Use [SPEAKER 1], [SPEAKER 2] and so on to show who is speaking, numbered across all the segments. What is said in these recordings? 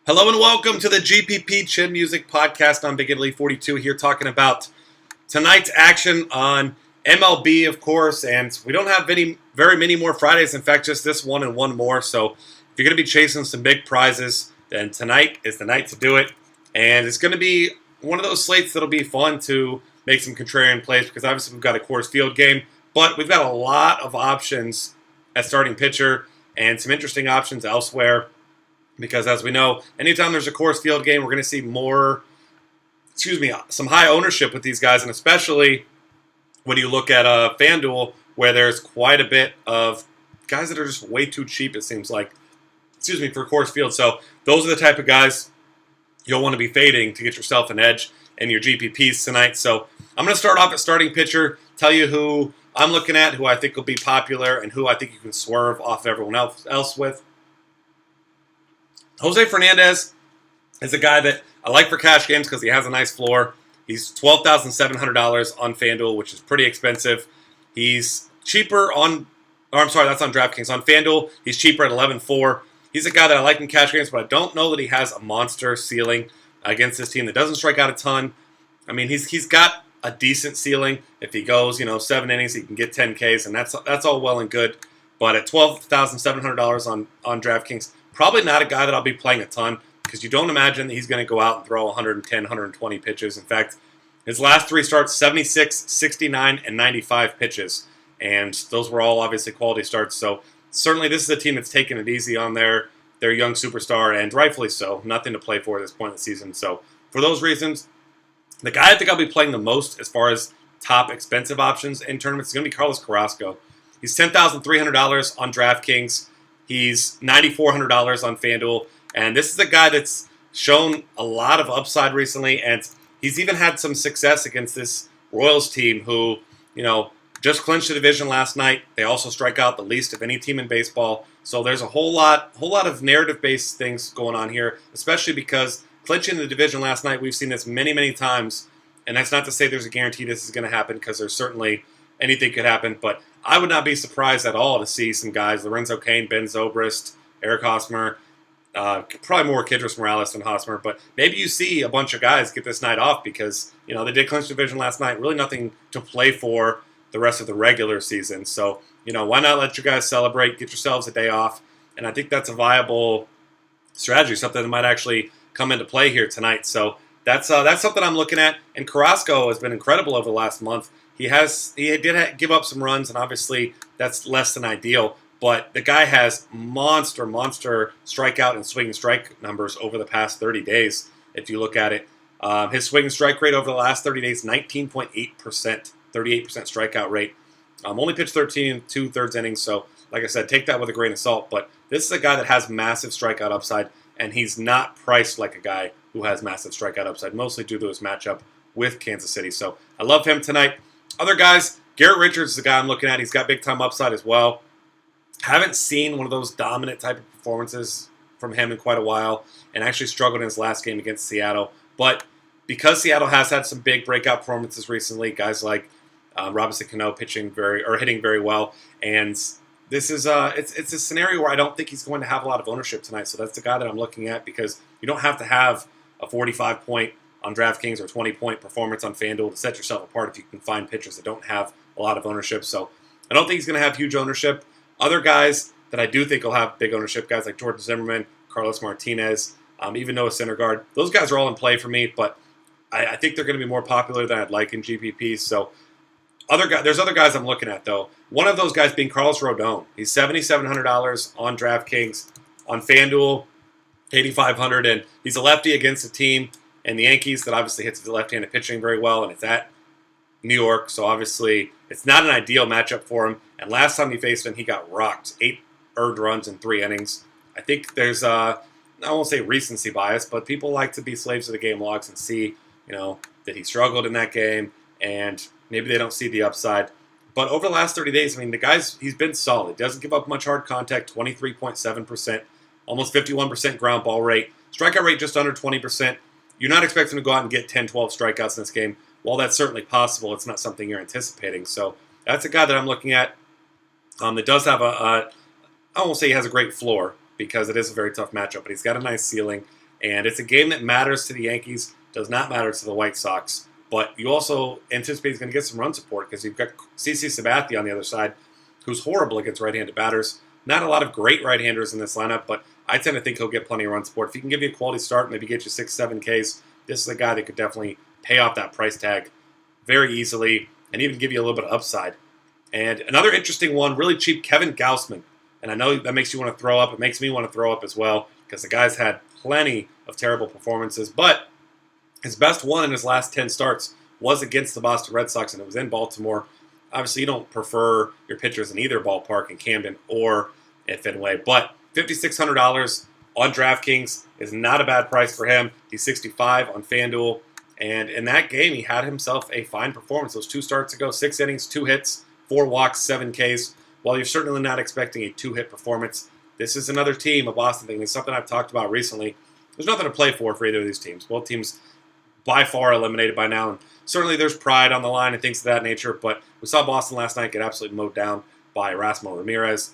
[SPEAKER 1] Hello and welcome to the GPP Chin Music Podcast. I'm Big Italy 42 here talking about tonight's action on MLB, of course, and we don't have very many more Fridays. In fact, just this one and one more. So if you're going to be chasing some big prizes, then tonight is the night to do it. And it's going to be one of those slates that'll be fun to make some contrarian plays because obviously we've got a Coors Field game, but we've got a lot of options at starting pitcher and some interesting options elsewhere. Because as we know, anytime there's a Coors Field game, we're going to see some high ownership with these guys, and especially when you look at FanDuel, where there's quite a bit of guys that are just way too cheap, it seems like, for Coors Field. So those are the type of guys you'll want to be fading to get yourself an edge in your GPPs tonight. So I'm going to start off at starting pitcher, tell you who I'm looking at, who I think will be popular, and who I think you can swerve off everyone else with. Jose Fernandez is a guy that I like for cash games because he has a nice floor. He's $12,700 on FanDuel, which is pretty expensive. He's cheaper that's on DraftKings. On FanDuel, he's cheaper at $11,400. He's a guy that I like in cash games, but I don't know that he has a monster ceiling against this team that doesn't strike out a ton. I mean, he's got a decent ceiling. If he goes, 7 innings, he can get 10 Ks, and that's all well and good. But at $12,700 on DraftKings, probably not a guy that I'll be playing a ton because you don't imagine that he's going to go out and throw 110, 120 pitches. In fact, his last 3 starts, 76, 69, and 95 pitches. And those were all obviously quality starts. So certainly this is a team that's taking it easy on their young superstar, and rightfully so. Nothing to play for at this point in the season. So for those reasons, the guy I think I'll be playing the most as far as top expensive options in tournaments is going to be Carlos Carrasco. He's $10,300 on DraftKings. He's $9,400 on FanDuel, and this is a guy that's shown a lot of upside recently, and he's even had some success against this Royals team who, just clinched the division last night. They also strike out the least of any team in baseball, so there's a whole lot of narrative-based things going on here, especially because clinching the division last night, we've seen this many, many times, and that's not to say there's a guarantee this is going to happen because there's certainly anything could happen, but I would not be surprised at all to see some guys, Lorenzo Cain, Ben Zobrist, Eric Hosmer, probably more Kidris Morales than Hosmer, but maybe you see a bunch of guys get this night off because, they did clinch division last night, really nothing to play for the rest of the regular season. So, why not let your guys celebrate, get yourselves a day off, and I think that's a viable strategy, something that might actually come into play here tonight. So that's something I'm looking at, and Carrasco has been incredible over the last month. He did give up some runs, and obviously that's less than ideal. But the guy has monster strikeout and swing and strike numbers over the past 30 days. If you look at it, his swing and strike rate over the last 30 days, 19.8%, 38% strikeout rate. Only pitched 13 and 2/3 innings. So, like I said, take that with a grain of salt. But this is a guy that has massive strikeout upside, and he's not priced like a guy who has massive strikeout upside, mostly due to his matchup with Kansas City. So I love him tonight. Other guys, Garrett Richards is the guy I'm looking at. He's got big-time upside as well. Haven't seen one of those dominant type of performances from him in quite a while, and actually struggled in his last game against Seattle. But because Seattle has had some big breakout performances recently, guys like Robinson Cano hitting very well, and this is it's a scenario where I don't think he's going to have a lot of ownership tonight. So that's the guy that I'm looking at because you don't have to have a 45-point on DraftKings or 20-point performance on FanDuel to set yourself apart if you can find pitchers that don't have a lot of ownership. So I don't think he's going to have huge ownership. Other guys that I do think will have big ownership, guys like Jordan Zimmerman, Carlos Martinez, even Noah Syndergaard, those guys are all in play for me, but I think they're going to be more popular than I'd like in GPP. So there's other guys I'm looking at, though. One of those guys being Carlos Rodon. He's $7,700 on DraftKings. On FanDuel, $8,500, and he's a lefty against a team and the Yankees that obviously hits the left-handed pitching very well, and it's at New York, so obviously it's not an ideal matchup for him. And last time he faced him, he got rocked. 8 earned runs in 3 innings. I think there's, I won't say recency bias, but people like to be slaves of the game logs and see, that he struggled in that game, and maybe they don't see the upside. But over the last 30 days, the guy's, he's been solid. Doesn't give up much hard contact, 23.7%, almost 51% ground ball rate. Strikeout rate just under 20%. You're not expecting to go out and get 10, 12 strikeouts in this game. While that's certainly possible, it's not something you're anticipating. So that's a guy that I'm looking at that does have I won't say he has a great floor because it is a very tough matchup, but he's got a nice ceiling. And it's a game that matters to the Yankees, does not matter to the White Sox. But you also anticipate he's going to get some run support because you've got CC Sabathia on the other side, who's horrible against right-handed batters. Not a lot of great right-handers in this lineup, but I tend to think he'll get plenty of run support. If he can give you a quality start, maybe get you 6-7 Ks, this is a guy that could definitely pay off that price tag very easily and even give you a little bit of upside. And another interesting one, really cheap, Kevin Gausman. And I know that makes you want to throw up. It makes me want to throw up as well because the guy's had plenty of terrible performances. But his best one in his last 10 starts was against the Boston Red Sox, and it was in Baltimore. Obviously, you don't prefer your pitchers in either ballpark, in Camden or at Fenway. But $5,600 on DraftKings is not a bad price for him. He's 65 on FanDuel. And in that game, he had himself a fine performance. Those 2 starts ago, 6 innings, 2 hits, 4 walks, 7 Ks. While you're certainly not expecting a 2-hit performance, this is another team, a Boston thing. It's something I've talked about recently. There's nothing to play for either of these teams. Both teams by far eliminated by now. And certainly there's pride on the line and things of that nature, but we saw Boston last night get absolutely mowed down by Erasmo Ramirez.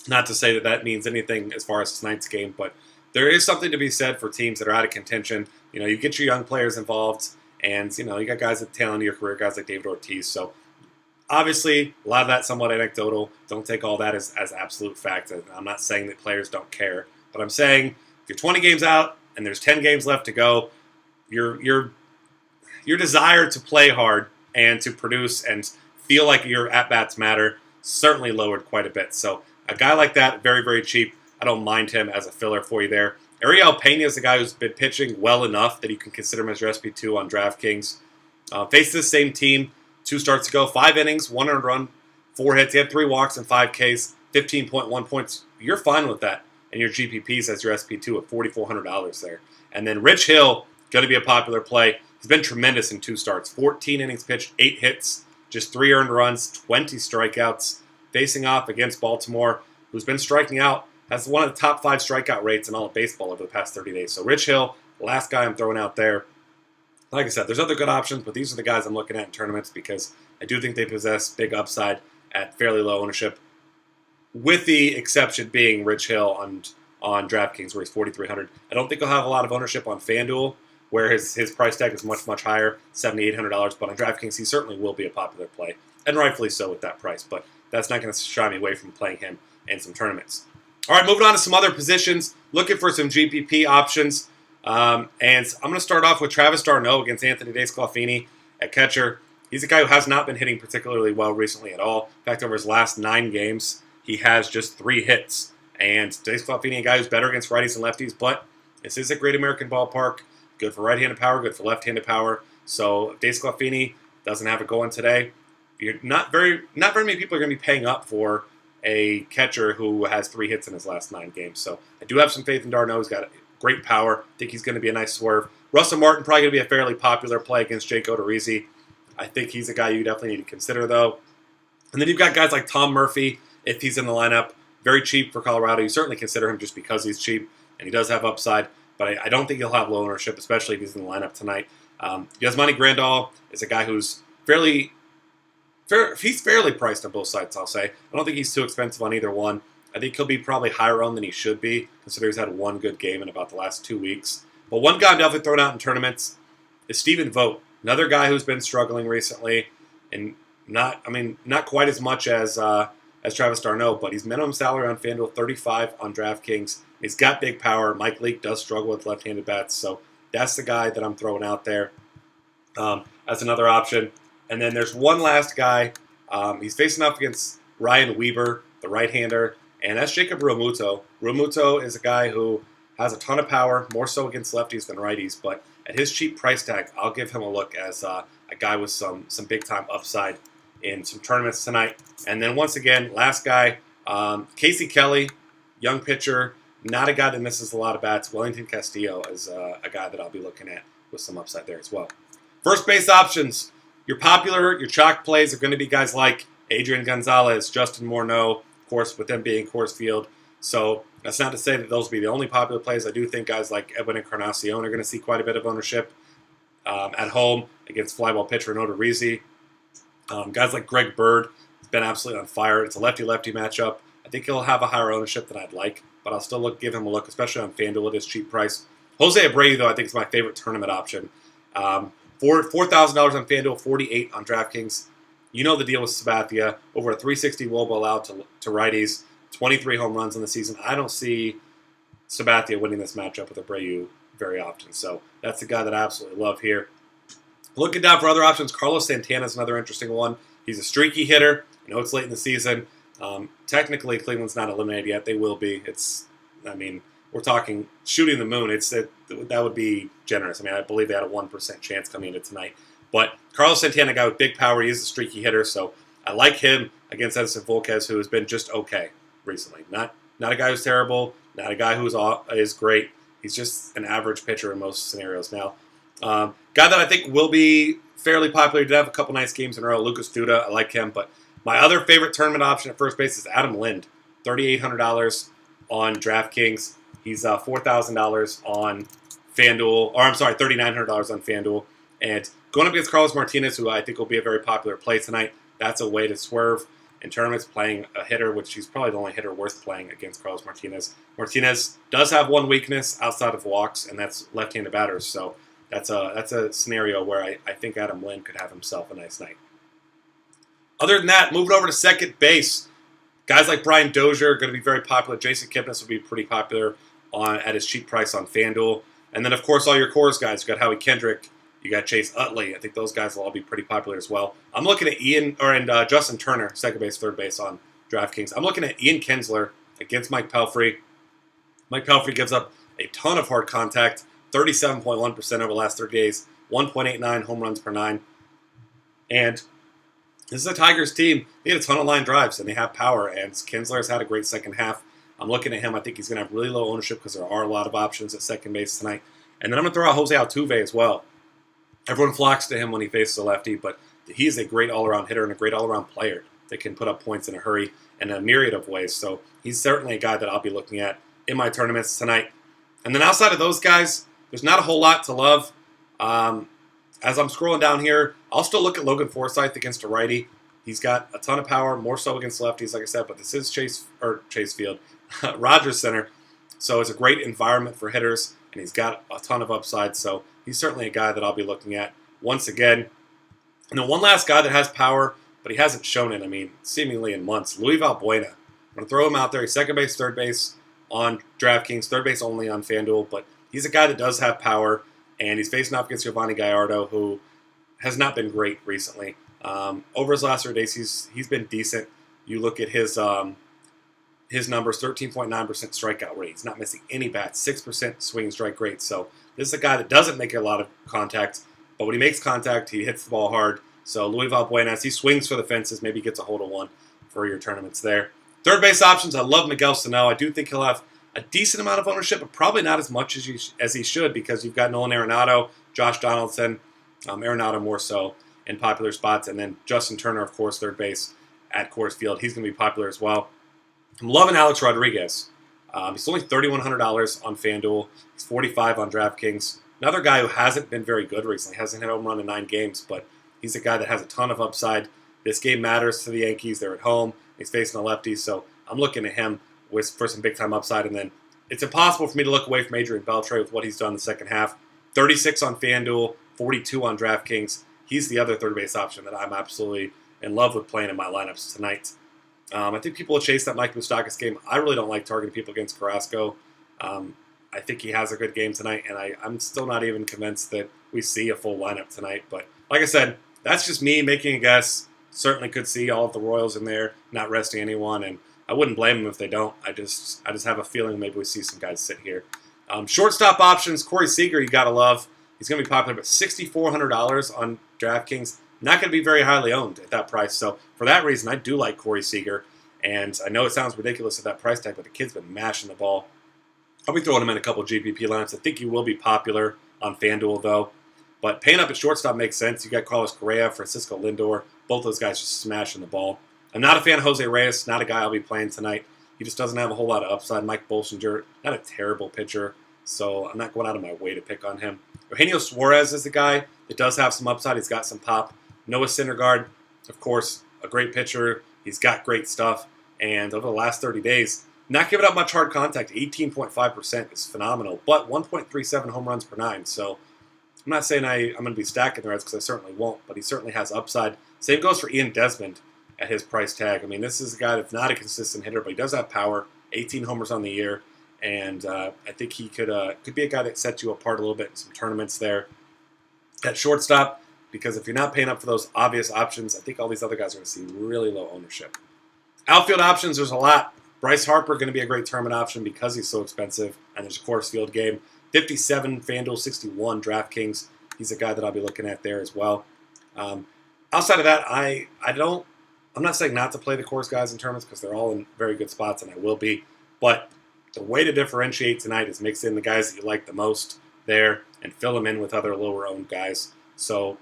[SPEAKER 1] Not to say that that means anything as far as tonight's game, but there is something to be said for teams that are out of contention. You know, you get your young players involved, and, you know, you got guys at the tail end of your career, guys like David Ortiz. So, obviously, a lot of that somewhat anecdotal. Don't take all that as absolute fact. I'm not saying that players don't care, but I'm saying if you're 20 games out and there's 10 games left to go, your desire to play hard and to produce and feel like your at-bats matter certainly lowered quite a bit. So a guy like that, very, very cheap. I don't mind him as a filler for you there. Ariel Pena is a guy who's been pitching well enough that you can consider him as your SP2 on DraftKings. Faced the same team 2 starts ago, 5 innings, 1 earned run, 4 hits. He had 3 walks and 5 Ks, 15.1 points. You're fine with that. And your GPPs as your SP2 at $4,400 there. And then Rich Hill, going to be a popular play. He's been tremendous in 2 starts. 14 innings pitched, 8 hits, just 3 earned runs, 20 strikeouts. Facing off against Baltimore, who's been striking out, has one of the top 5 strikeout rates in all of baseball over the past 30 days. So Rich Hill, last guy I'm throwing out there. Like I said, there's other good options, but these are the guys I'm looking at in tournaments because I do think they possess big upside at fairly low ownership, with the exception being Rich Hill on DraftKings, where he's $4,300. I don't think he'll have a lot of ownership on FanDuel, where his price tag is much, much higher, $7,800. But on DraftKings, he certainly will be a popular play, and rightfully so with that price. But that's not going to shy me away from playing him in some tournaments. All right, moving on to some other positions, looking for some GPP options. And I'm going to start off with Travis d'Arnaud against Anthony DeSclafani at catcher. He's a guy who has not been hitting particularly well recently at all. In fact, over his last 9 games, he has just 3 hits. And DeSclafani, a guy who's better against righties and lefties, but this is a great American ballpark. Good for right-handed power, good for left-handed power. So if DeSclafani doesn't have it going today, not very many people are going to be paying up for a catcher who has 3 hits in his last 9 games. So I do have some faith in d'Arnaud. He's got great power. I think he's going to be a nice swerve. Russell Martin probably going to be a fairly popular play against Jake Odorizzi. I think he's a guy you definitely need to consider, though. And then you've got guys like Tom Murphy, if he's in the lineup. Very cheap for Colorado. You certainly consider him just because he's cheap, and he does have upside. But I don't think he'll have low ownership, especially if he's in the lineup tonight. Yasmani Grandal is a guy who's he's fairly priced on both sides, I'll say. I don't think he's too expensive on either one. I think he'll be probably higher owned than he should be, considering he's had 1 good game in about the last 2 weeks. But one guy I'm definitely throwing out in tournaments is Stephen Vogt, another guy who's been struggling recently, and not quite as much as Travis d'Arnaud, but he's minimum salary on FanDuel, $35 on DraftKings. He's got big power. Mike Leake does struggle with left-handed bats, so that's the guy that I'm throwing out there as another option. And then there's one last guy. He's facing off against Ryan Weber, the right-hander, and that's Jacob Realmuto. Realmuto is a guy who has a ton of power, more so against lefties than righties, but at his cheap price tag, I'll give him a look as a guy with some big-time upside in some tournaments tonight. And then once again, last guy, Casey Kelly, young pitcher, not a guy that misses a lot of bats. Wellington Castillo is a guy that I'll be looking at with some upside there as well. First base options. Your chalk plays are going to be guys like Adrian Gonzalez, Justin Morneau, of course, with them being Coors Field. So that's not to say that those will be the only popular plays. I do think guys like Edwin Encarnacion are going to see quite a bit of ownership at home against flyball pitcher Odorizzi. Guys like Greg Bird has been absolutely on fire. It's a lefty-lefty matchup. I think he'll have a higher ownership than I'd like, but I'll still give him a look, especially on FanDuel at his cheap price. Jose Abreu, though, I think is my favorite tournament option. For $4,000 on FanDuel, 48 on DraftKings. You know the deal with Sabathia. Over a 360 WOBA allowed to righties. 23 home runs in the season. I don't see Sabathia winning this matchup with Abreu very often. So that's the guy that I absolutely love here. Looking down for other options, Carlos Santana is another interesting one. He's a streaky hitter. I know it's late in the season. Technically, Cleveland's not eliminated yet. They will be. We're talking shooting the moon. That would be generous. I believe they had a 1% chance coming into tonight. But Carlos Santana, a guy with big power, he is a streaky hitter, so I like him against Edison Volquez, who has been just okay recently. Not a guy who's terrible, not a guy who is great. He's just an average pitcher in most scenarios now. Guy that I think will be fairly popular. He did have a couple nice games in a row. Lucas Duda, I like him. But my other favorite tournament option at first base is Adam Lind, $3,800 on DraftKings. He's $4,000 on FanDuel, or I'm sorry, $3,900 on FanDuel. And going up against Carlos Martinez, who I think will be a very popular play tonight, that's a way to swerve in tournaments, playing a hitter, which he's probably the only hitter worth playing against Carlos Martinez. Martinez does have one weakness outside of walks, and that's left-handed batters. So that's a scenario where I think Adam Lind could have himself a nice night. Other than that, moving over to second base, guys like Brian Dozier are going to be very popular. Jason Kipnis will be pretty popular at his cheap price on FanDuel. And then, of course, all your Coors guys. You got Howie Kendrick. You got Chase Utley. I think those guys will all be pretty popular as well. I'm looking at Justin Turner, second base, third base on DraftKings. I'm looking at Ian Kinsler against Mike Pelfrey. Mike Pelfrey gives up a ton of hard contact, 37.1% over the last 30 days, 1.89 home runs per nine. And this is a Tigers team. They had a ton of line drives, and they have power, and Kinsler has had a great second half. I'm looking at him. I think he's going to have really low ownership because there are a lot of options at second base tonight. And then I'm going to throw out Jose Altuve as well. Everyone flocks to him when he faces a lefty, but he's a great all-around hitter and a great all-around player that can put up points in a hurry in a myriad of ways. So he's certainly a guy that I'll be looking at in my tournaments tonight. And then outside of those guys, there's not a whole lot to love. As I'm scrolling down here, I'll still look at Logan Forsythe against a righty. He's got a ton of power, more so against lefties, like I said, but this is Chase Field, Rogers Center. So it's a great environment for hitters, and he's got a ton of upside. So he's certainly a guy that I'll be looking at once again. And then one last guy that has power, but he hasn't shown it, seemingly in months, Luis Valbuena. I'm going to throw him out there. He's second base, third base on DraftKings, third base only on FanDuel, but he's a guy that does have power, and he's facing off against Giovanni Gallardo, who has not been great recently. Over his last 3 days, he's been decent. You look at his numbers, 13.9% strikeout rate. He's not missing any bats, 6% swing and strike rate. So this is a guy that doesn't make a lot of contact, but when he makes contact, he hits the ball hard. So Luis Valbuena, as he swings for the fences, maybe gets a hold of one for your tournaments there. Third base options, I love Miguel Sano. I do think he'll have a decent amount of ownership, but probably not as much as he should, because you've got Nolan Arenado, Josh Donaldson, Arenado more so in popular spots, and then Justin Turner, of course, third base at Coors Field. He's going to be popular as well. I'm loving Alex Rodriguez. He's only $3,100 on FanDuel. He's $45 on DraftKings. Another guy who hasn't been very good recently. Hasn't hit a home run in 9 games, but he's a guy that has a ton of upside. This game matters to the Yankees. They're at home. He's facing a lefty, so I'm looking at him for some big-time upside. And then it's impossible for me to look away from Adrian Beltre with what he's done in the second half. 36 on FanDuel, 42 on DraftKings. He's the other third base option that I'm absolutely in love with playing in my lineups tonight. I think people will chase that Mike Moustakas game. I really don't like targeting people against Carrasco. I think he has a good game tonight, and I'm still not even convinced that we see a full lineup tonight. But like I said, that's just me making a guess. Certainly could see all of the Royals in there, not resting anyone, and I wouldn't blame them if they don't. I just have a feeling maybe we see some guys sit here. Shortstop options, Corey Seager, you got to love. He's going to be popular, but $6,400 on DraftKings. Not going to be very highly owned at that price. So for that reason, I do like Corey Seager. And I know it sounds ridiculous at that price tag, but the kid's been mashing the ball. I'll be throwing him in a couple GPP lineups. I think he will be popular on FanDuel, though. But paying up at shortstop makes sense. You got Carlos Correa, Francisco Lindor. Both those guys just smashing the ball. I'm not a fan of Jose Reyes. Not a guy I'll be playing tonight. He just doesn't have a whole lot of upside. Mike Bolsinger, not a terrible pitcher. So I'm not going out of my way to pick on him. Eugenio Suarez is the guy that does have some upside. He's got some pop. Noah Syndergaard, of course, a great pitcher. He's got great stuff. And over the last 30 days, Not giving up much hard contact. 18.5% is phenomenal, but 1.37 home runs per 9. So I'm not saying I'm going to be stacking the Reds because I certainly won't, but he certainly has upside. Same goes for Ian Desmond at his price tag. I mean, this is a guy that's not a consistent hitter, but he does have power. 18 homers on the year, and I think he could be a guy that sets you apart a little bit in some tournaments there. At shortstop, because if you're not paying up for those obvious options, I think all these other guys are going to see really low ownership. Outfield options, there's a lot. Bryce Harper going to be a great tournament option because he's so expensive, and there's a course field game. 57 FanDuel, 61 DraftKings. He's a guy that I'll be looking at there as well. Outside of that, I'm not saying not to play the course guys in tournaments because they're all in very good spots, and I will be. But the way to differentiate tonight is mix in the guys that you like the most there and fill them in with other lower-owned guys. So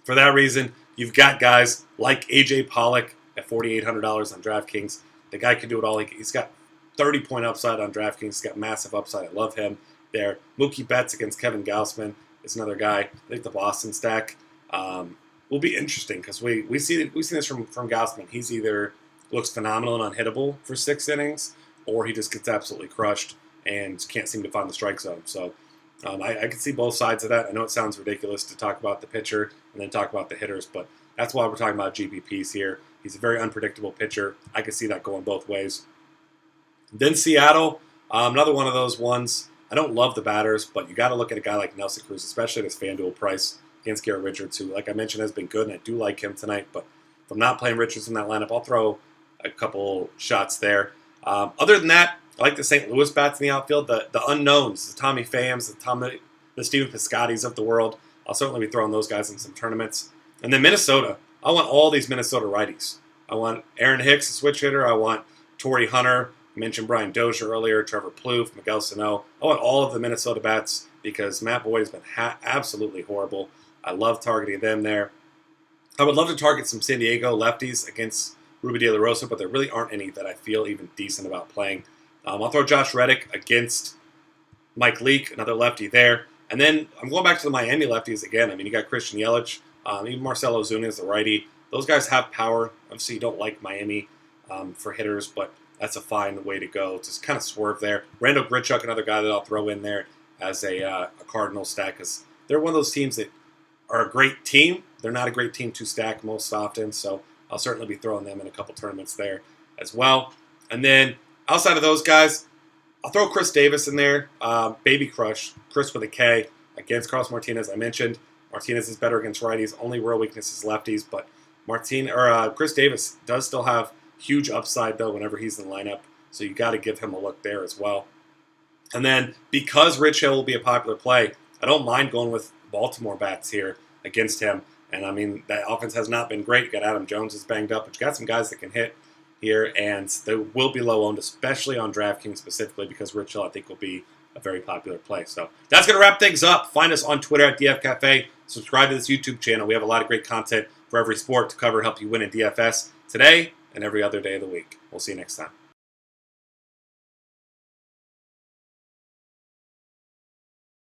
[SPEAKER 1] for that reason, you've got guys like A.J. Pollock at $4,800 on DraftKings. The guy can do it all. He's got 30-point upside on DraftKings. He's got massive upside. I love him there. Mookie Betts against Kevin Gausman is another guy. I think the Boston stack will be interesting because we've seen this from Gausman. He's either looks phenomenal and unhittable for 6 innings, or he just gets absolutely crushed and can't seem to find the strike zone. So I can see both sides of that. I know it sounds ridiculous to talk about the pitcher and then talk about the hitters, but that's why we're talking about GPPs here. He's a very unpredictable pitcher. I can see that going both ways. Then Seattle, another one of those ones. I don't love the batters, but you got to look at a guy like Nelson Cruz, especially at his FanDuel price against Garrett Richards, who, like I mentioned, has been good, and I do like him tonight. But if I'm not playing Richards in that lineup, I'll throw a couple shots there. Other than that, I like the St. Louis bats in the outfield, the unknowns, the Tommy Phams, the Steven Piscotty's of the world. I'll certainly be throwing those guys in some tournaments. And then Minnesota. I want all these Minnesota righties. I want Aaron Hicks, a switch hitter. I want Torrey Hunter. I mentioned Brian Dozier earlier, Trevor Plouffe, Miguel Sano. I want all of the Minnesota bats because Matt Boyd has been absolutely horrible. I love targeting them there. I would love to target some San Diego lefties against Ruby De La Rosa, but there really aren't any that I feel even decent about playing. I'll throw Josh Reddick against Mike Leake, another lefty there. And then I'm going back to the Miami lefties again. I mean, you got Christian Yelich, even Marcell Ozuna is the righty. Those guys have power. Obviously, you don't like Miami for hitters, but that's a fine way to go. Just kind of swerve there. Randall Grichuk, another guy that I'll throw in there as a Cardinal stack, because they're one of those teams that are a great team. They're not a great team to stack most often, so I'll certainly be throwing them in a couple tournaments there as well. And then outside of those guys, I'll throw Chris Davis in there. Baby Crush, Chris with a K, against Carlos Martinez. I mentioned Martinez is better against righties. Only real weakness is lefties, but Chris Davis does still have huge upside, though, whenever he's in the lineup. So you got to give him a look there as well. And then because Rich Hill will be a popular play, I don't mind going with Baltimore bats here against him. And, I mean, that offense has not been great. You got Adam Jones is banged up, but you got some guys that can hit here, and they will be low-owned, especially on DraftKings specifically, because Rich Hill, I think, will be a very popular play. So that's going to wrap things up. Find us on Twitter at DF Cafe. Subscribe to this YouTube channel. We have a lot of great content for every sport to cover, help you win in DFS today and every other day of the week. We'll see you next time.